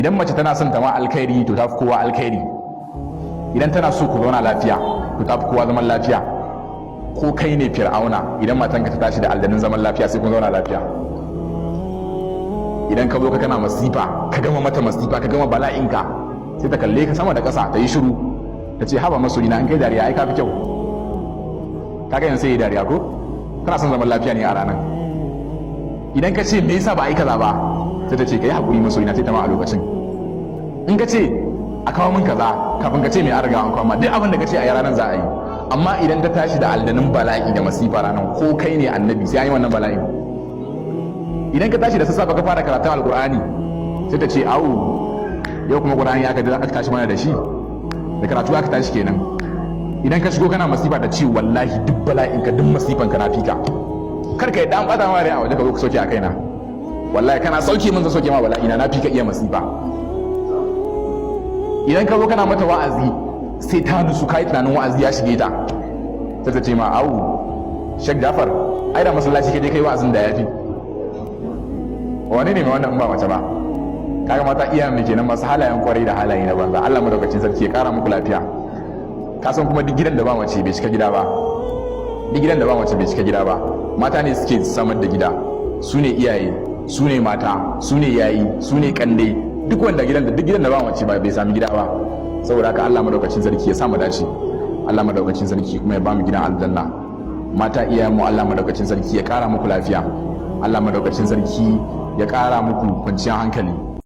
idan mace tana son ta ma alkhairi to ta fi kowa alkhairi, idan tana so ku zauna lafiya to ta fi kowa zaman lafiya. Ko kai ne fir'auna, idan matanka ta tashi da aljanun zaman lafiya sai kun zauna lafiya. Idan ka zo ka kana masifa, ka gama mata masifa, ka gama bala'inka, sai ta kalle ka sama da ƙasa ta yi shiru ta ce haba masoyina an kai dariya ai ka fi kyau. Kaga yanzu sai yi dariya ko kana son zaman lafiya ne a ranar. Idan ka ce me yasa ba a yi kaza ba, sai ta ce ka yi haƙuri masoyina, sai ta ma a lokacin. In ka ce a kawo min kaza, kafin ka ce mai an riga an kawo ma, duk abin da ka ce a yi ranar za a yi. Amma idan ta tashi da aldanin bala'i da masifa ranar, ko kai ne annabi sai an yi wannan bala'in. Idan ka tashi da sassafe ka fara karatun alkur'ani, sai ta ce au yau kuma qur'ani aka tashi mana da shi, da karatu aka tashi kenan. Idan ka shigo kana masifa da ce wallahi duk bala'in ka duk masifan ka na fika, kar ka yi dan bata ma rai a waje ka zo ka soke a kaina, wallahi kana sauke min zan soke ma bala'i na fika iya masifa. Idan ka zo kana mata wa'azi sai ta nusu kai tunanin wa'azi ya shige ta, sai ta ce ma au Sheikh Jafar ai da masallaci kai kai wa'azin da yafi. Wani ne mai wannan ba mace ba? Kaga mata iya mai kenan masu halayen kwarai da halaye na banza. Allah madaukakin sarki ya kara muku lafiya. Ka san kuma duk gidan da ba mace bai cika gida ba. Duk gidan da ba mace bai cika gida ba. Mata ne suke samar da gida. Su ne iyaye, su ne mata, su ne yayi, su ne kande. Duk wanda duk gidan da ba mace bai sami gida ba. Saboda haka Allah madaukakin sarki ya sa mu dace. Allah madaukakin sarki kuma ya ba mu gidan aljanna. Mata iyayen mu Allah madaukakin sarki ya kara muku lafiya. Allah madaukakin sarki ya kara muku kwanciyar hankali.